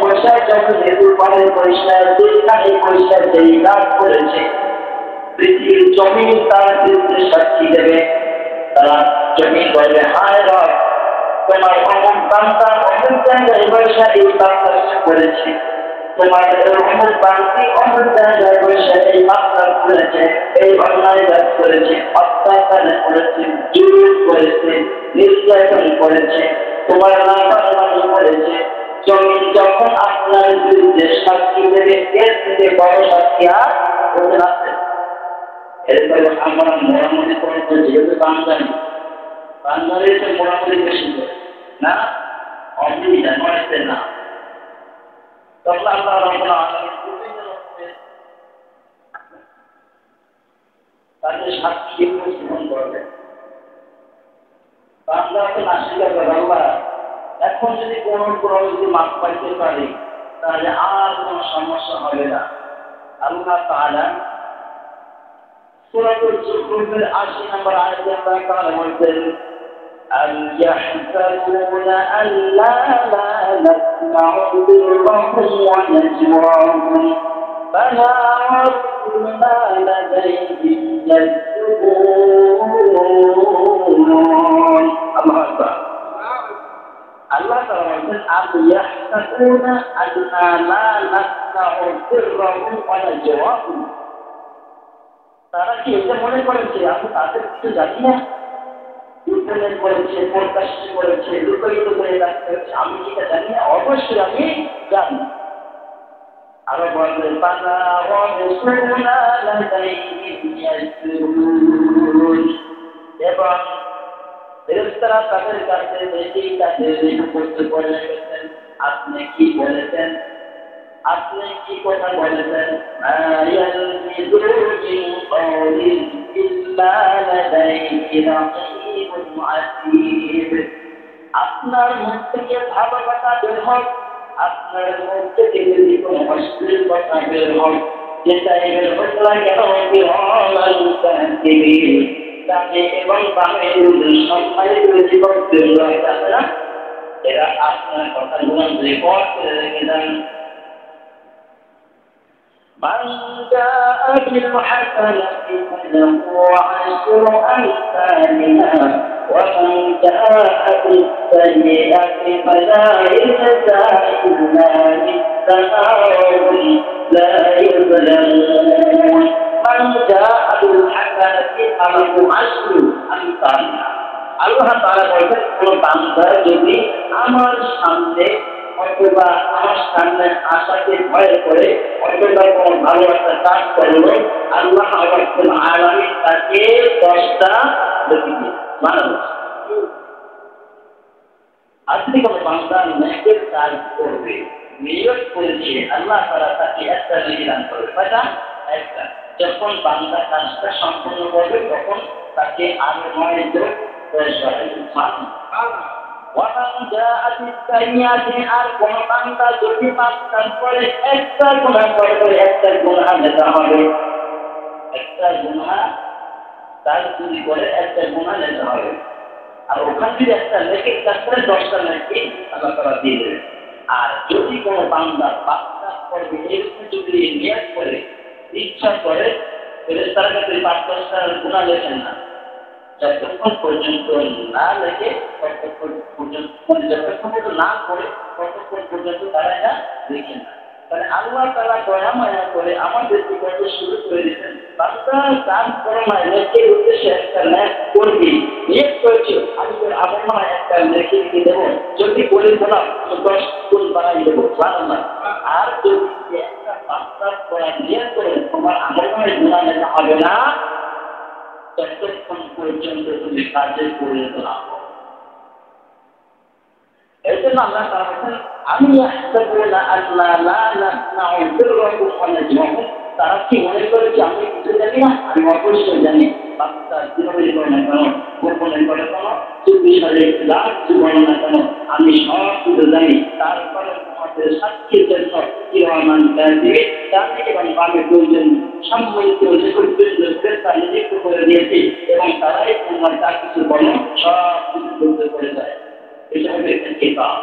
পয়সা যখন হেতু পারে পয়সা যেখানে পয়সা যেই কাজ করেছে পৃথিবীর জমিন তার বিরুদ্ধে সাক্ষী দেবে। তারা জমিন বলবে, হায় রব, তোমার অমুক বান্দা অমুক জায়গায় পয়সা এই কাজটা করেছে, তোমার অমুক বান্দি অমুক জায়গায় পয়সা এই কাজটা করেছে, এই অন্যায় কাজ করেছে, অত্যাচার করেছে, জুলুম করেছে, নির্যাতন করেছে, তোমার নাফরমানি করেছে। জমিন যখন আপনার বিরুদ্ধে সাক্ষী দেবে, এর থেকে বড় সাক্ষী আর হতে আছে? এরপরে আমরা মোড়ামুড়ি করবো, যেহেতু বাঙালি মোড়ামুড়ি বেশি করে না, অসুবিধা নয় না। তখন আল্লাহ রাব্বুল আলামিন তাদের সাক্ষী গ্রহণ করবেন। বান্দা তো নাসিকা করে, আল্লাহ এখন যদি কোনো যদি মাপ পাইতে পারি তাহলে আর কোনো সমস্যা হবে না। আল্লাহ তাআলা সূরাতুল যুখরুফের ৮০ নম্বর আয়াতে আল্লাহ তাআলা বলেন, أَمْ يَحْسَبُونَ أَنْ لَا نَسْمَعُ سِرَّهُمْ وَنَجْوَاهُمْ بَلَىٰ وَرُسُلُنَا لَدَيْهِمْ يَكْتُبُونَ। আল্লাহু আকবার। আল্লাহ তাআলা বলেন, أَمْ يَحْسَبُونَ أَنَّا لَا نَسْمَعُ سِرَّهُمْ وَنَجْوَاهُم। তারা কি এটা মনে করেছে আমি তাদের কিছু জানি না? গোপনে করেছে, প্রকাশ্যে করেছে, লুকায়িত করে রাখতে, আমি যেটা জানি না? অবশ্যই আমি জানি। আরো বলবেন, বালা ওয়া রাসূলুনা লাদাইহিম ইয়াসরুন। এবং ফেরেশতারা তাদের কাছে দেখেই তাদের করতে বলে গেছেন, আপনি কি বলেছেন, আপনি কি কথা বলেছেন? আপনার মুখ থেকে ভালো কথা বের হোক, আপনার মুখ থেকে যদি কোনো অশ্লীল কথা বের হোক, যেটা এর ঘটনা কেন এবং সম্মানিত জীবন এরা আপনার কথাগুলো রেকর্ড করে রেখে দেন। من جاء بالحسنة فله عشر أمثالها ومن جاء بالسيئة فلا يجزى إلا مثلها وهم لا يظلمون من جاء بالحسنة فله عشر أمثالها। আল্লাহ তাআলা বলেন, কোন বান্দা যদি আমার সামনে অথবা আমার সামনে আশাকে ভয় করে অথবা কোনো ভালো একটা কাজ করলো, আল্লাহ রাব্বুল আলামিন তাকে 10টা নেকি বানাবো। আপনি কোনো বান্দা নেকের কাজ করবে, নিয়ত করেছে, আল্লাহ তাআলা তাকে একটা নেকি দান করবে। কয়টা? একটা। যখন বান্দা কাজটা সম্পূর্ণ করবে তখন তাকে আরো 9 যোগ পয়সা আর কোন বান্দা যদি পাপ কাজ করে, একটা গুনাহ করে একটা গুনাহ লেখা হবে, একটা গুনাহ তার যদি করে একটা গুনাহ লেখা হবে। আর ওখান থেকে একটা লেখে কাজ করে 10টা লেখে আল্লাহ তাআলা দিয়ে দেবে। আর যদি কোনো বান্দা পাপ কাজ করবে এরকম যদি নিয়ত করে ইচ্ছা করে, ফেরেশতারা কাছে পাপ কাজটার গুনাহ লেখেন না, যতক্ষণ পর্যন্ত না লেগে ততক্ষণ পর্যন্ত, যতক্ষণ না করে ততক্ষণ পর্যন্ত তারা এটা দেখে না। তাহলে আল্লাহ তাআলা দয়া মায়া করে আমাদের জীবনকে শুরু করে দিতেন, বান্দা কাজ করো না, লেখের উদ্দেশ্যে একটা লেখ করবি, নিয়ত করেছো আমি তোর আমার মনে একটা লেখে দিয়ে দেবো, যদি বলে বলাম 10 গুণ বাড়াই দেবো, জানো না। আর যদি একটা বান্দা করা নিয়ত করে তোমার আমার মনে গুনাহ লেখা হবে না, ততক্ষণ পর্যন্ত তুমি কাজে পরিণত না হও। এই জন্য আল্লাহ তাআলা বলেন, আমি আহসাবুনা আল্লা লা নাসমাউ সিররাহুম ওয়া নাজওয়াহুম। তারা কি মনে করে যে আমি কিছু জানি না? আমি অবশ্যই জানি। বাচ্চা জীবনে করে না কেন, গোপনে করে কেন, চব্বিশ সালে লাখ জীবন না কেন, আমি সব কিছু জানি। তারপরে তোমাদের সাক্ষীর জন্য কিরামান কাতিবিন ডানে এবং বামে 2 জন সম্মানিত তার নিযুক্ত করে দিয়েছি, এবং তারাই তোমার যা কিছু বলো সব কিছু বলতে করে যায়। এটা হবে কিতাব।